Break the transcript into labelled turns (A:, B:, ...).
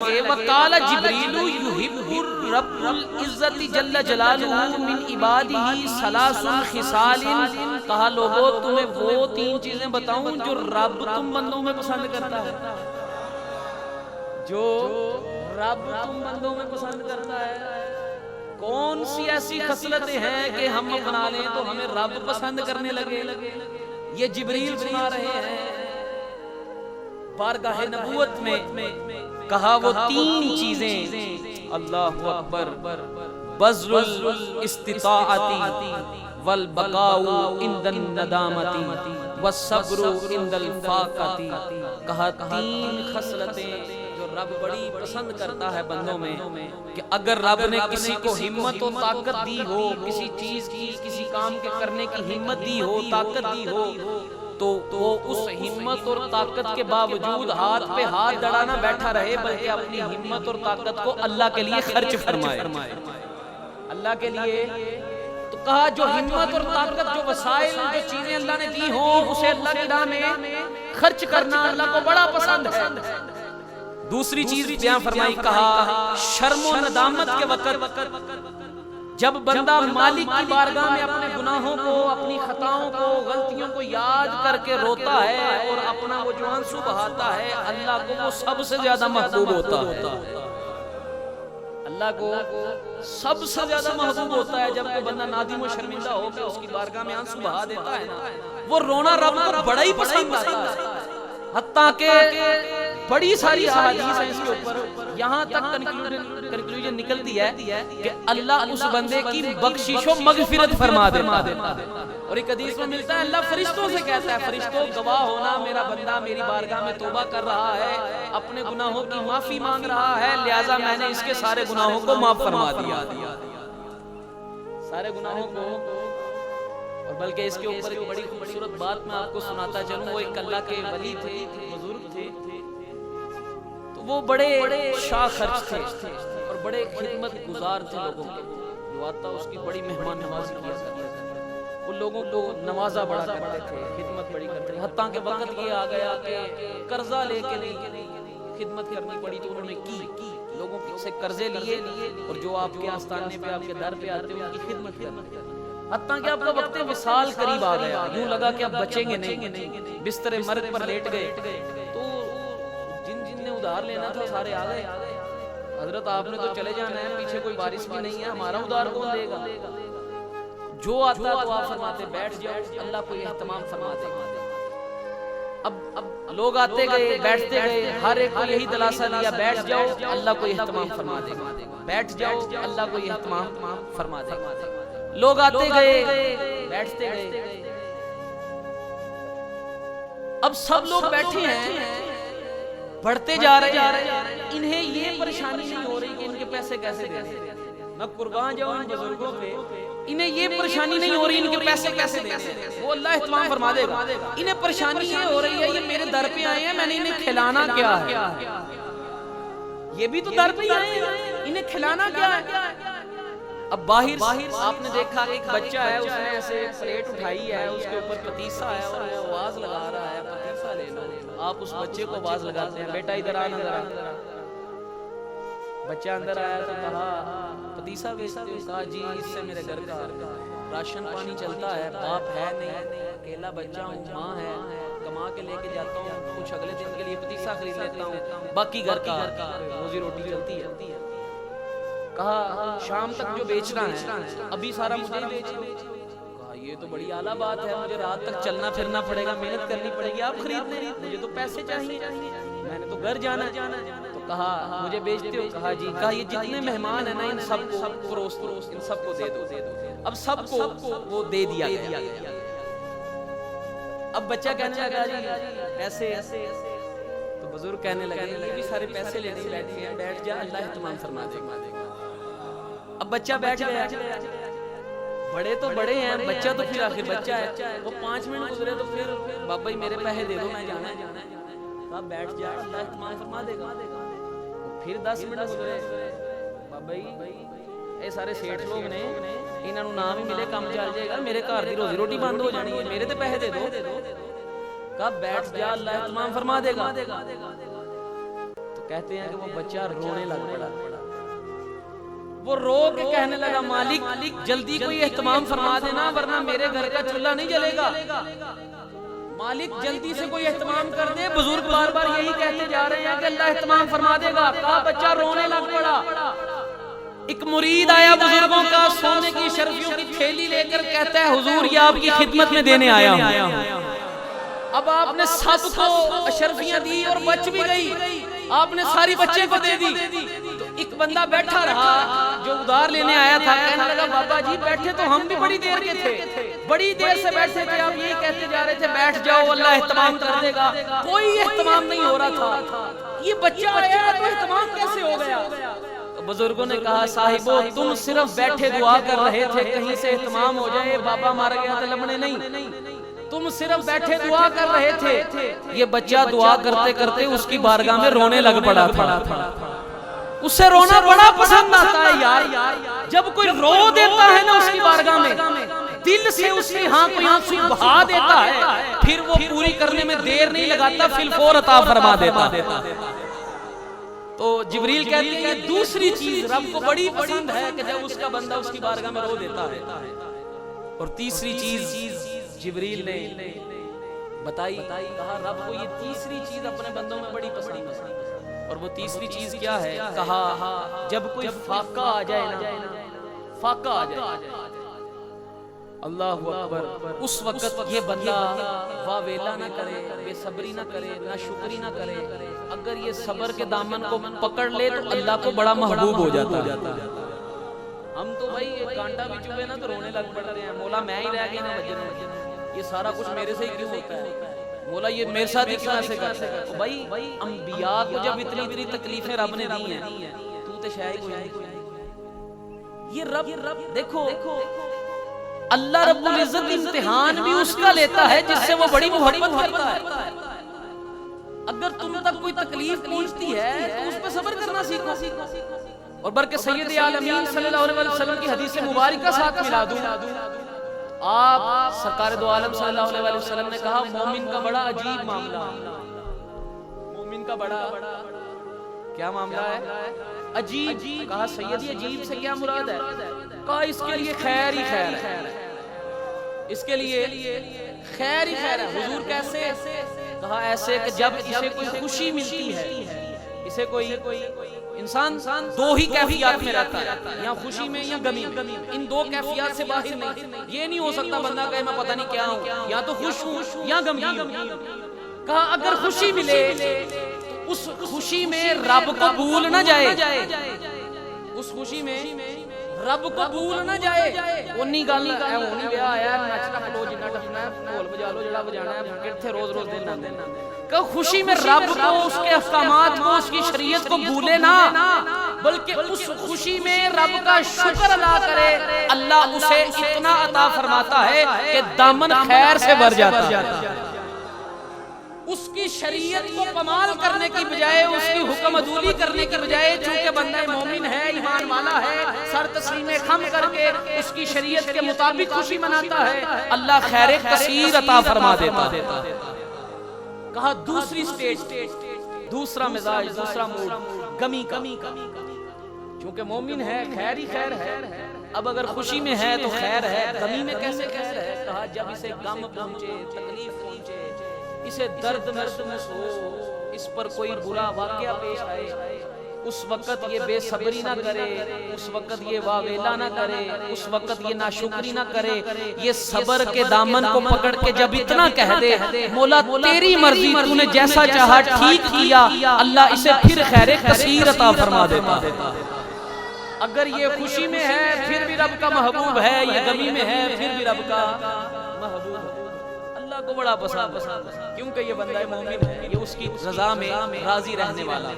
A: वकाल जिब्रीलु युहिब्बुर रब्बुल इज्जति जल्ल जलालुहु मिन इबादिही सलासुन खिसालिन। कहा लोगों तुम्हें वो तीन चीजें बताऊं जो रब तुम बंदों में पसंद करता है, जो रब तुम बंदों में पसंद करता है। कौन सी ऐसी खसलतें हैं कि हम अपना लें तो हमें रब पसंद करने लगे। ये जिब्रील सुना रहे हैं बारगाह नबूवत में। कहा वो तीन चीजें, अल्लाहु अकबर, बज़्लुल इस्तिताअती वल बकाउ इंदन नदामती वस्सब्रु इंदल फाक़ती। कहा तीन खसलतें जो रब बड़ी पसंद करता है बंदों में, कि अगर रब ने किसी को हिम्मत और ताकत दी हो, किसी चीज की, किसी काम के करने की हिम्मत दी हो, ताकत दी हो, तो वो उस हिम्मत और ताकत के बावजूद हाथ पे हाथ दड़ाना बैठा रहे, बल्कि अपनी हिम्मत और ताकत को अल्लाह के लिए खर्च फरमाए, अल्लाह के लिए। तो कहा जो हिम्मत और ताकत, जो वसाइल, जो चीजें अल्लाह ने दी हो, उसे अल्लाह की राह में खर्च करना अल्लाह को बड़ा पसंद है। दूसरी चीज बयान फरमाई, कहा शर्म और नदामत के वक्त जब बंदा मालिक की बारगाह में अपने गुनाहों को, अपनी खताओं को, गलतियों को याद करके रोता है और अपना वो जो आंसू बहाता है, अल्लाह को वो सबसे ज्यादा महबूब होता है। अल्लाह को सबसे ज्यादा महबूब होता है जब कोई बंदा नादिम और शर्मिंदा होकर उसकी बारगाह में आंसू बहा देता है ना, वो रोना रब को बड़ा ही पसंद आता है। हत्ता के बड़ी सारी अहादीस हैं इसके ऊपर। यहाँ तक कंक्लूजन निकलती है कि अल्लाह उस बंदे की बख्शिश और मगफिरत फरमा देता है। और एक हदीस में मिलता है अल्लाह फरिश्तों से कहता है, फरिश्तों गवाह होना, मेरा बंदा मेरी बारगाह में तौबा कर रहा है, अपने गुनाहों की माफी मांग रहा है, लिहाजा मैंने इसके सारे गुनाहों को माफ फरमा दिया, सारे गुनाहों को। और बल्कि इसके ऊपर एक बड़ी खूबसूरत बात मैं आपको सुनाता चलूं। वो एक अल्लाह के वली थे, बुजुर्ग थे, तो वो बड़े शाह खर्च थे और बड़े खिदमत गुजार थे लोगों के। जो आता उसकी बड़ी मेहमान नवाजी किया करते थे, वो लोगों को नवाजा बड़ा करते थे, खिदमत बड़ी करते थे। हत्ता के वक्त ये आ गया कि कर्जा लेके नहीं खिदमत करनी पड़ी, तो उन्होंने की, लोगों से कर्जे लिए और जो आपके आस्थाने पे, आपके दर पे आते उनकी खिदमत करनी। हत्ता कि आपका वक्त विसाल करीब आ गया, यूं लगा कि अब बचेंगे नहीं, बिस्तरे मर्ग पर लेट गए। तो जिन ने उधार लेना था सारे आ गए। हजरत आपने तो चले जाना है, पीछे कोई बारिश भी नहीं है, हमारा उधार कौन देगा। जो आता तो आप फरमाते बैठ जाओ, अल्लाह को एहतमाम फरमा देगा। अब लोग आते गए, बैठते गए, हर एक को यही दिलासा दिया बैठ जाओ, अल्लाह को एहतमाम फरमा देगा, बैठ जाओ, अल्लाह को एहतमाम फरमा देगा। लोग आते गए, बैठते गए। अब सब लोग बैठे हैं, बढ़ते जा रहे हैं, इन्हें ये परेशानी नहीं हो रही कि इनके पैसे कैसे दें। मैं कुर्बान जाऊं बुजुर्गों पे, इन्हें ये परेशानी नहीं हो रही इनके पैसे कैसे दें, वो अल्लाह इत्माम फरमा देगा। इन्हें परेशानी ये हो रही है, ये मेरे दर पे आए हैं, मैंने इन्हें खिलाना क्या है। ये भी तो दर पे आए हैं, इन्हें खिलाना क्या है। अब बाहर आपने देखा एक बच्चा है, उसने ऐसे प्लेट उठाई है, उसके ऊपर पतीसा है और वो आवाज लगा रहा है पतीसा ले लो। आप उस बच्चे को आवाज लगाते हैं, बेटा इधर आ, नजर आ। बच्चा अंदर आया तो कहा पतीसा बेचते हो? कहा जी इससे मेरे घर का राशन पानी चलता है, बाप है नहीं, अकेला बच्चा हूँ, माँ है, कमा के लेके जाता हूँ, कुछ अगले दिन के लिए पतीसा खरीद लेता हूँ, बाकी घर का रोजी रोटी चलती है। कहा शाम तक जो बेचना है अभी सारा मुझे ही बेच दो। कहा ये तो बड़ी आला बात है, मुझे रात तक चलना फिरना पड़ेगा, मेहनत करनी पड़ेगी, आप खरीद ले, मुझे तो पैसे चाहिए, मैंने तो घर जाना। तो कहा मुझे बेचते हो? कहा जी। कहा ये जितने मेहमान है ना इन सबको परोस इन सबको दे दो। अब सबको वो दे दिया गया। अब बच्चा कहने लगा जी पैसे, तो बुजुर्ग कहने लगे ये भी सारे पैसे लेने बैठे हैं, बैठ जा, अल्लाह इत्माम फरमा देगा। अब बच्चा बैठ गया, बड़े तो बड़े हैं, बच्चा तो फिर आखिर बच्चा है। वो 5 मिनट गुजरे तो फिर बाबा जी मेरे पैसे दे दो, मैं जाना है। कहा बैठ जा, अल्लाह इत्माम फरमा देगा। फिर 10 मिनट गुजरे, बाबा जी ये सारे सेठ लोग ने, इन्होंने नाम ही मिले काम चल जाएगा, मेरे घर की रोजी रोटी बंद हो जानी है, मेरे तो पैसे दे दो। कहा बैठ जा, अल्लाह इत्माम फरमा देगा। कहते हैं कि वो बच्चा रोने लग पड़ा। वो रो के कहने लगा, मालिक जल्दी कोई एहतमाम फरमा देना वरना मेरे घर का चूल्हा नहीं जलेगा। मालिक जल्दी से कोई एहतमाम कर दे। बुजुर्ग बार बार यही कहते जा रहे हैं कि अल्लाह एहतमाम फरमा देगा। कहा बच्चा रोने लग पड़ा। एक मुरीद आया बुजुर्गों का, सोने की अशरफियों की थैली लेकर, कहता है हुजूर ये आपकी खिदमत में देने आया हूं। अब आपने सबको अशरफियां दी और बच भी गई, आपने सारी बच्चे को दे दी। तो एक बंदा बैठा रहा जो उधार लेने आया था, कहने लगा बाबा जी बैठे तो हम भी बड़ी देर के थे, बड़ी देर से बैठे थे, आप यही कहते जा रहे थे बैठ जाओ अल्लाह एहतमाम कर देगा। कोई एहतमाम नहीं हो रहा था, ये बच्चा आया तो एहतमाम कैसे हो गया? तो बुजुर्गों ने कहा साहिबो तुम सिर्फ बैठे दुआ कर रहे थे कहीं से एहतमाम हो जाए, बाबा मार गया तो लमने नहीं, तुम सिर्फ बैठे दुआ कर रहे थे। ये बच्चा दुआ करते करते उसकी बारगाह में रोने लग पड़ा था। उसे रोना बड़ा पसंद आता है यार। जब कोई रो देता है ना उसकी बारगाह में, दिल से उसकी हाँ कोई आंसू बहा देता है, फिर वो पूरी करने में देर नहीं लगाता, फिलफौर अता फरमा देता। तो जिब्रील कहते हैं ये दूसरी चीज रब को बड़ी पसंद है कि जब उसका बंदा उसकी बारगाह में रो देता है। और तीसरी चीज जिब्रील ने बताई, कहा रब को ये तीसरी चीज अपने बंदों में बड़ी पसंद है। और वो तीसरी चीज क्या है? कहा जब कोई फाका आ जाए ना, फाका आ जाए, अल्लाह अकबर, उस वक्त ये बंदा वावेला ना करे, बेसब्री ना करे, ना शुक्री ना करे। अगर ये सब्र के दामन को पकड़ ले तो अल्लाह को बड़ा महबूब हो जाता है। हम तो भाई कांटा भी चुभे ना तो रोने लग पड़ रहे हैं, मौला मैं ही रह गया ना वजह, ये सारा कुछ मेरे से ही क्यों होता है, मौला ये मेरे साथ ही क्यों ऐसे करता है। तो भाई अंबिया को जब इतनी इतनी तकलीफें रब ने दी हैं, तू तो शायद कोई ये रब देखो अल्लाह रब्बुल इज्जत इम्तिहान भी उसका लेता है जिससे वो बड़ी मोहब्बत करता है। अगर तुम तक कोई तकलीफ पहुंचती है तो उस पर सब्र करना सीखो। और बल्कि सैयद आलमीन सल्लल्लाहु अलैहि वसल्लम की हदीस मुबारका साथ मिला दूं, आप सरकार दो आलम सल्लल्लाहु अलैहि वसल्लम ने कहा मोमिन का बड़ा अजीब मामला, मोमिन का बड़ा क्या मामला है? अजीब। कहा सैयदी अजीब से क्या मुराद है? कहा इसके लिए खैर ही खैर है, इसके लिए खैर ही खैर है। हुजूर कैसे? कहा ऐसे कि जब इसे कोई खुशी मिलती है, इसे कोई इंसान दो ही कैफियत में रहता है, या खुशी में या गमी में, इन दो कैफियत से बाहर नहीं। ये नहीं हो सकता बंदा कहे मैं पता नहीं क्या हूँ, या तो खुश हूँ या गमी हूँ। कहा अगर खुशी मिले उस खुशी में रब को भूल ना जाए, उस खुशी में रब को भूल ना जाए। उन्नी गल है होनी ब्याह आया नचना खलो जिन्ना टपना है, ढोल बजा लो जड़ा बजाना है, किथे रोज रोज दिन आंदे ना। कि खुशी में रब को, उसके अहकामात को, उसकी शरीयत को भूले ना, बल्कि उस खुशी में रब का शुक्र अदा करे। अल्लाह उसे इतना अता फरमाता है कि दामन खैर से भर जाता है। उसकी शरीयत को कमाल करने की बजाय, उसकी हुक्म अदूली करने की बजाय, चूंकि बंदा मोमिन है, ईमान वाला है, सर तस्लीम खम करके उसकी शरीयत के मुताबिक खुशी मनाता है, अल्लाह खैर कसीर अता फरमा देता। कहा दूसरी स्टेज, दूसरा मिजाज, दूसरा मूड गमी का। क्योंकि मोमिन है खैर ही खैर है, अब अगर खुशी में है तो खैर है, गमी में कैसे खैर है? कहा जब इसे गम पहुंचे, तकलीफ पहुंचे, इसे दर्द महसूस हो, इस पर कोई बुरा वाकया पेश आए, उस वक्त ये बेसब्री ना करे, उस वक्त ये वावेला ना करे, उस वक्त ये नाशुक्री ना करे, ये सब्र के दामन को पकड़ के जब इतना कह दे मौला तेरी मर्जी, तूने जैसा चाहा ठीक किया, अल्लाह इसे फिर खैर कसीर अता फरमा देता। अगर ये खुशी में है फिर भी रब का महबूब है, ये गमी में है फिर भी रब का महबूब है। अल्लाह को बड़ा पसंद, क्योंकि ये बंदा मोमिन है, ये उसकी रजा में राजी रहने वाला।